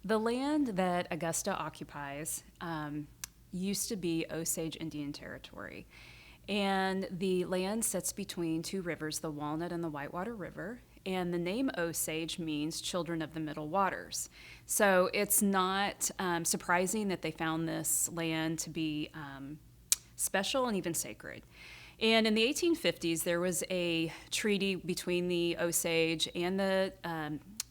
The land that Augusta occupies used to be Osage Indian Territory. And the land sits between two rivers, the Walnut and the Whitewater River. And the name Osage means children of the middle waters. So it's not surprising that they found this land to be special and even sacred. And in the 1850s, there was a treaty between the Osage and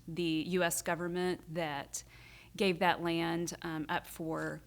the U.S. government that gave that land up for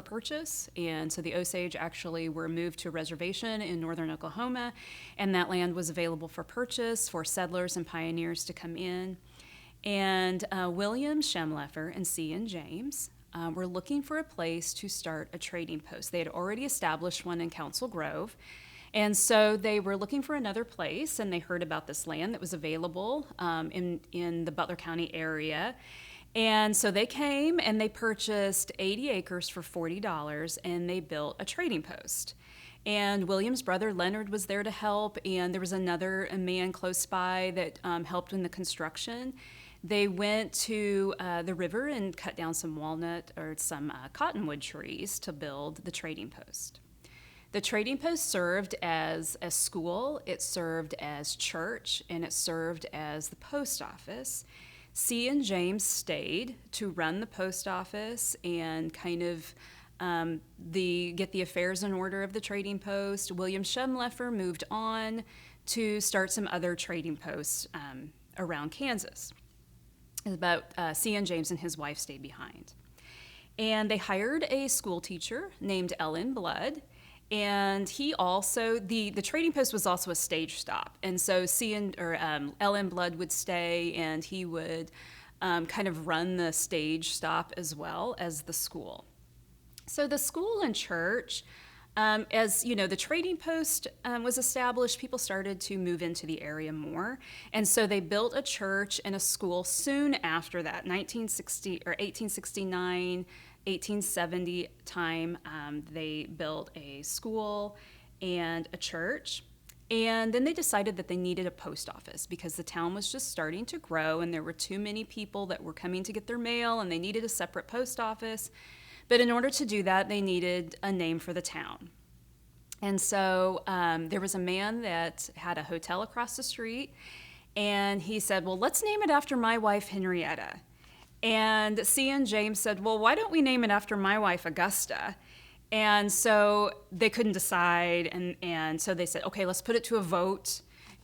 purchase. And so the Osage actually were moved to a reservation in northern Oklahoma, and that land was available for purchase for settlers and pioneers to come in. And William Schemleffer and C.N. James were looking for a place to start a trading post. They had already established one in Council Grove. And so they were looking for another place, and they heard about this land that was available in the Butler County area. And so they came and they purchased 80 acres for $40, and they built a trading post. And William's brother Leonard was there to help, and there was another man close by that helped in the construction. They went to the river and cut down some cottonwood trees to build the trading post. The trading post served as a school, it served as church, and it served as the post office. C and James stayed to run the post office and kind of get the affairs in order of the trading post. William Schemleffer moved on to start some other trading posts around Kansas. But C and James and his wife stayed behind. And they hired a school teacher named Ellen Blood. And he also, the trading post was also a stage stop. And so Ellen Blood would stay, and he would kind of run the stage stop as well as the school. So the school and church, as you know, the trading post was established, people started to move into the area more. And so they built a church and a school soon after that, 1869, 1870 time. They built a school and a church. And then they decided that they needed a post office because the town was just starting to grow and there were too many people that were coming to get their mail, and they needed a separate post office. But in order to do that, they needed a name for the town. And so there was a man that had a hotel across the street, and he said, well, let's name it after my wife, Henrietta. And C and James said, well, why don't we name it after my wife, Augusta? And so they couldn't decide, and so they said, okay, let's put it to a vote.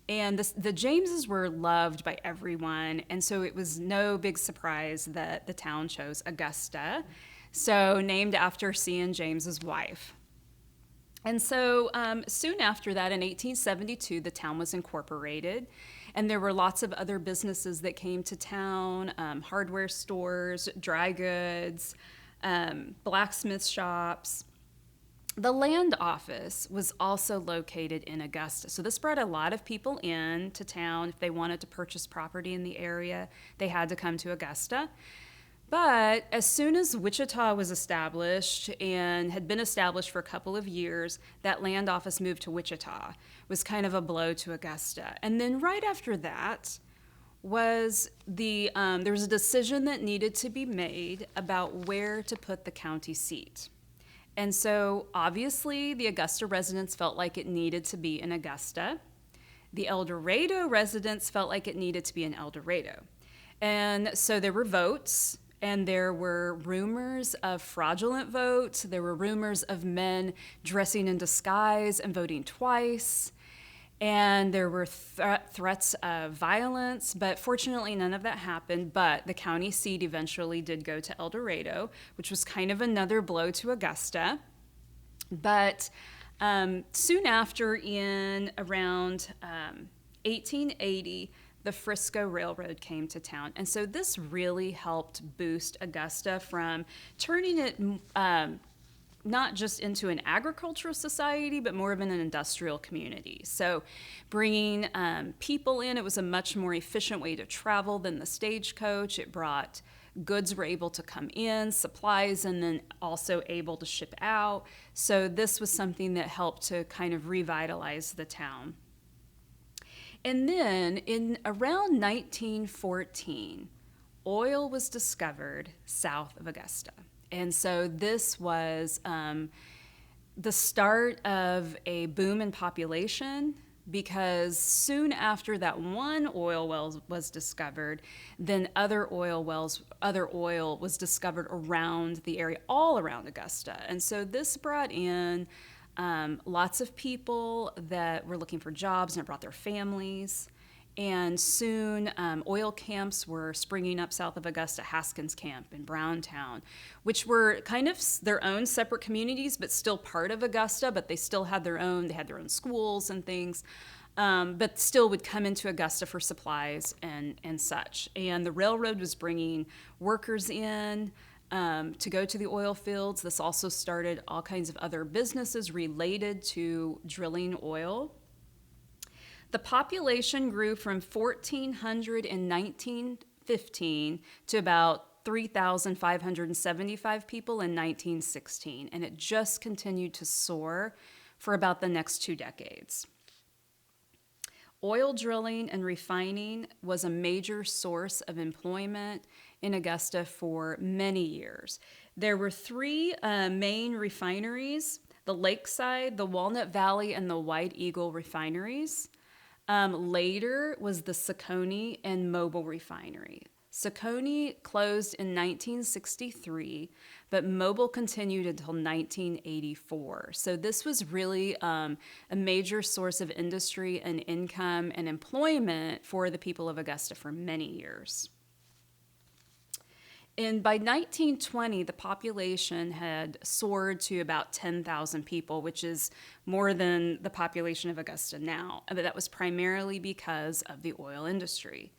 And the Jameses were loved by everyone, and so it was no big surprise that the town chose Augusta, so named after C and James's wife. And so soon after that, in 1872, the town was incorporated, and there were lots of other businesses that came to town, hardware stores, dry goods, blacksmith shops. The land office was also located in Augusta, so this brought a lot of people in to town. If they wanted to purchase property in the area, they had to come to Augusta. But as soon as Wichita was established and had been established for a couple of years, that land office moved to Wichita. It was kind of a blow to Augusta. And then right after that was there was a decision that needed to be made about where to put the county seat. And so obviously the Augusta residents felt like it needed to be in Augusta. The El Dorado residents felt like it needed to be in El Dorado. And so there were votes. And there were rumors of fraudulent votes. There were rumors of men dressing in disguise and voting twice. And there were threats of violence. But fortunately, none of that happened. But the county seat eventually did go to El Dorado, which was kind of another blow to Augusta. But soon after, in around 1880, the Frisco Railroad came to town. And so this really helped boost Augusta from turning it not just into an agricultural society, but more of an industrial community. So bringing people in, it was a much more efficient way to travel than the stagecoach. It brought goods were able to come in, supplies, and then also able to ship out. So this was something that helped to kind of revitalize the town. And then in around 1914, oil was discovered south of Augusta. And so this was the start of a boom in population, because soon after that one oil well was discovered, then other oil was discovered around the area, all around Augusta. And so this brought in lots of people that were looking for jobs, and it brought their families. And soon, oil camps were springing up south of Augusta, Haskins Camp and Browntown, which were kind of their own separate communities, but still part of Augusta, but they still had they had their own schools and things, but still would come into Augusta for supplies and such. And the railroad was bringing workers in to go to the oil fields. This also started all kinds of other businesses related to drilling oil. The population grew from 1,400 in 1915 to about 3,575 people in 1916, and it just continued to soar for about the next 2 decades. Oil drilling and refining was a major source of employment in Augusta for many years. There were 3 main refineries: the Lakeside, the Walnut Valley, and the White Eagle refineries. Later was the Saccone and Mobile refinery. Saccone closed in 1963, but Mobile continued until 1984. So this was really a major source of industry and income and employment for the people of Augusta for many years. And by 1920, the population had soared to about 10,000 people, which is more than the population of Augusta now. But that was primarily because of the oil industry.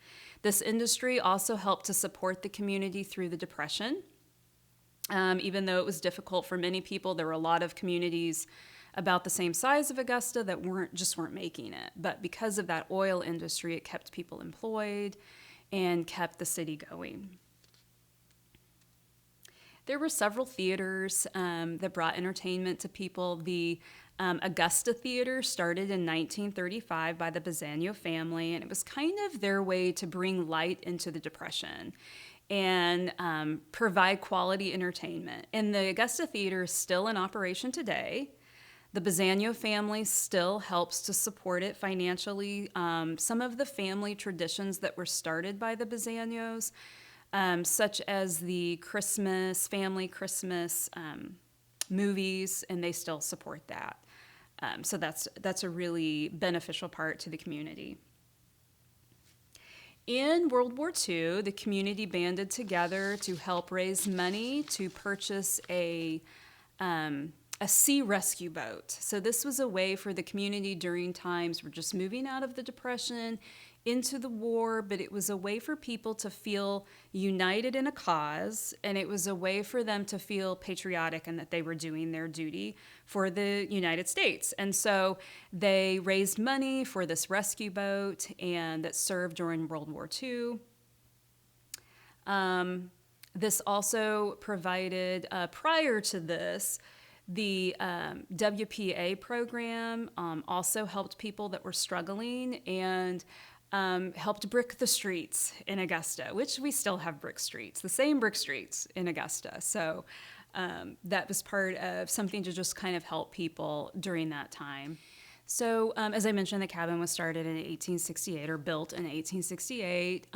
This industry also helped to support the community through the Depression. Even though it was difficult for many people, there were a lot of communities about the same size of Augusta that weren't making it. But because of that oil industry, it kept people employed and kept the city going. There were several theaters that brought entertainment to people. The Augusta Theater started in 1935 by the Bazzano family, and it was kind of their way to bring light into the Depression and provide quality entertainment. And the Augusta Theater is still in operation today. The Bazzano family still helps to support it financially. Some of the family traditions that were started by the Bazzanos, such as the family Christmas movies, and they still support that. So that's a really beneficial part to the community. In World War II, the community banded together to help raise money to purchase a sea rescue boat. So this was a way for the community during times we're just moving out of the Depression into the war, but it was a way for people to feel united in a cause, and it was a way for them to feel patriotic and that they were doing their duty for the United States. And so they raised money for this rescue boat, and that served during World War II. This also provided, prior to this, the WPA program also helped people that were struggling and helped brick the streets in Augusta, which we still have brick streets, the same brick streets in Augusta. So that was part of something to just kind of help people during that time. So as I mentioned, the cabin was started in 1868, or built in 1868.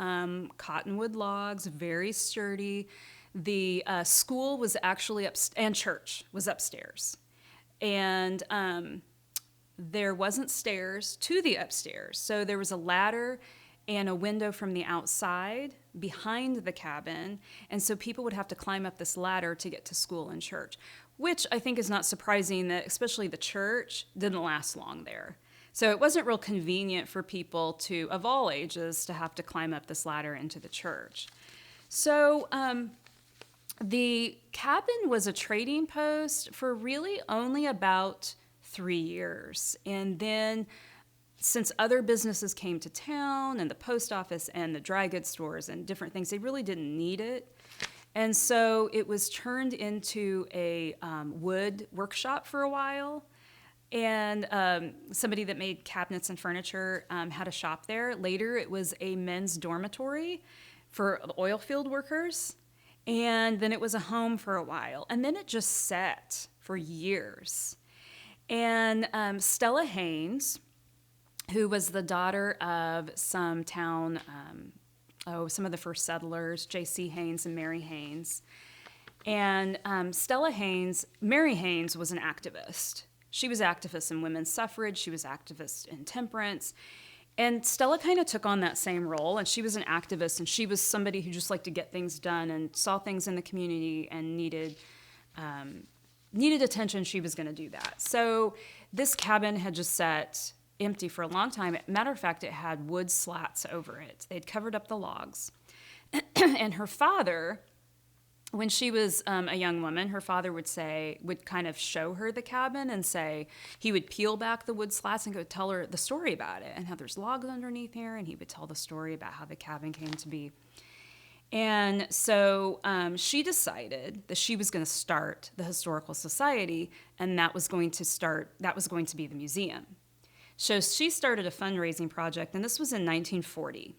Cottonwood logs, very sturdy. The school was actually and church was upstairs. And there wasn't stairs to the upstairs. So there was a ladder and a window from the outside behind the cabin. And so people would have to climb up this ladder to get to school and church, which I think is not surprising, that especially the church didn't last long there. So it wasn't real convenient for people of all ages to have to climb up this ladder into the church. So the cabin was a trading post for really only about 3 years. And then since other businesses came to town, and the post office and the dry goods stores and different things, they really didn't need it. And so it was turned into a wood workshop for a while. And somebody that made cabinets and furniture had a shop there. Later, it was a men's dormitory for the oil field workers. And then it was a home for a while. And then it just sat for years. And Stella Haynes, who was the daughter of some town, some of the first settlers, J.C. Haynes and Mary Haynes. And Mary Haynes was an activist. She was activist in women's suffrage. She was activist in temperance. And Stella kind of took on that same role, and she was an activist, and she was somebody who just liked to get things done and saw things in the community and needed attention. She was going to do that. So this cabin had just sat empty for a long time. Matter of fact, it had wood slats over it. They'd covered up the logs. And her father, when she was a young woman, her father would kind of show her the cabin and say, he would peel back the wood slats and go tell her the story about it and how there's logs underneath here, and he would tell the story about how the cabin came to be. And so she decided that she was going to start the Historical Society, and that was going to be the museum. So she started a fundraising project, and this was in 1940.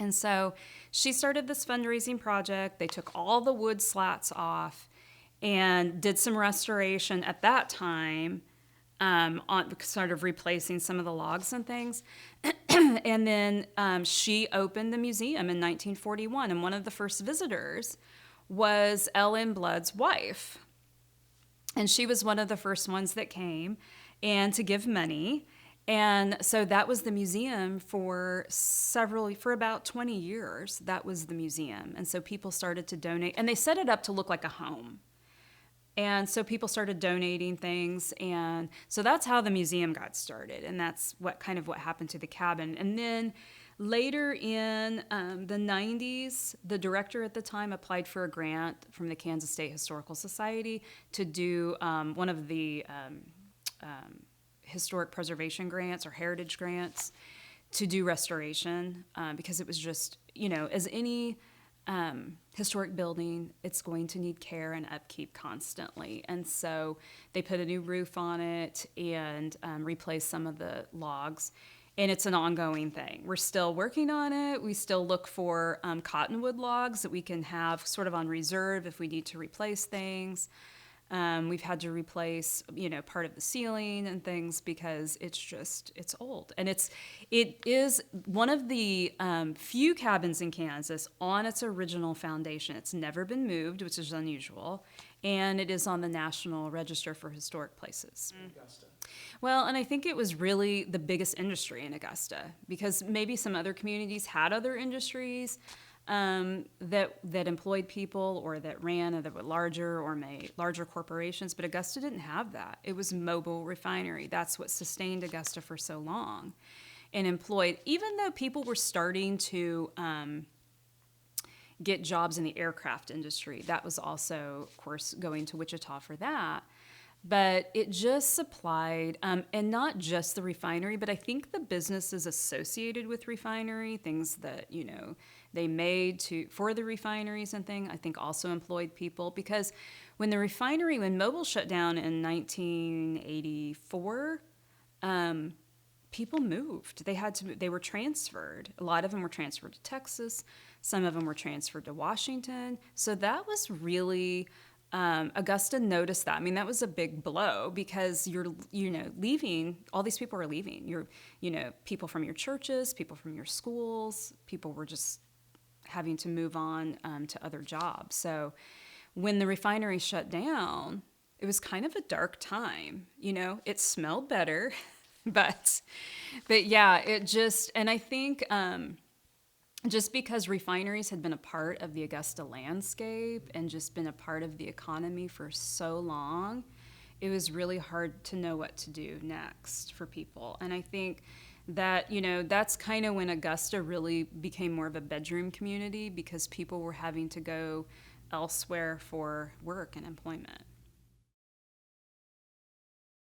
And so she started this fundraising project. They took all the wood slats off and did some restoration at that time, on sort of replacing some of the logs and things. And then she opened the museum in 1941. And one of the first visitors was Ellen Blood's wife. And she was one of the first ones that came and to give money. And so that was the museum for about 20 years. That was the museum. And so people started to donate, and they set it up to look like a home. And so people started donating things. And so that's how the museum got started. And that's what happened to the cabin. And then later in the 90s, the director at the time applied for a grant from the Kansas State Historical Society to do one of the historic preservation grants or heritage grants to do restoration, because it was just, as any historic building, it's going to need care and upkeep constantly. And so they put a new roof on it and replaced some of the logs. And it's an ongoing thing. We're still working on it. We still look for cottonwood logs that we can have sort of on reserve if we need to replace things. We've had to replace, part of the ceiling and things because it's old. And it is one of the few cabins in Kansas on its original foundation. It's never been moved, which is unusual. And it is on the National Register for Historic Places. Augusta. Well, and I think it was really the biggest industry in Augusta, because maybe some other communities had other industries that employed people or that ran or that were larger corporations, but Augusta didn't have that. It was mobile refinery. That's what sustained Augusta for so long and employed, even though people were starting to get jobs in the aircraft industry. That was also, of course, going to Wichita for that. But it just supplied, and not just the refinery, but I think the businesses associated with refinery, things that, they made for the refineries and things, I think also employed people. Because when Mobil shut down in 1984, people moved. They were transferred. A lot of them were transferred to Texas. Some of them were transferred to Washington. So that was really... Augusta noticed that. I mean, that was a big blow because you're leaving. All these people are leaving. People from your churches, people from your schools. People were just having to move on to other jobs. So when the refinery shut down, it was kind of a dark time. It smelled better, but yeah, and I think. Just because refineries had been a part of the Augusta landscape and just been a part of the economy for so long, it was really hard to know what to do next for people. And I think that, that's kind of when Augusta really became more of a bedroom community because people were having to go elsewhere for work and employment.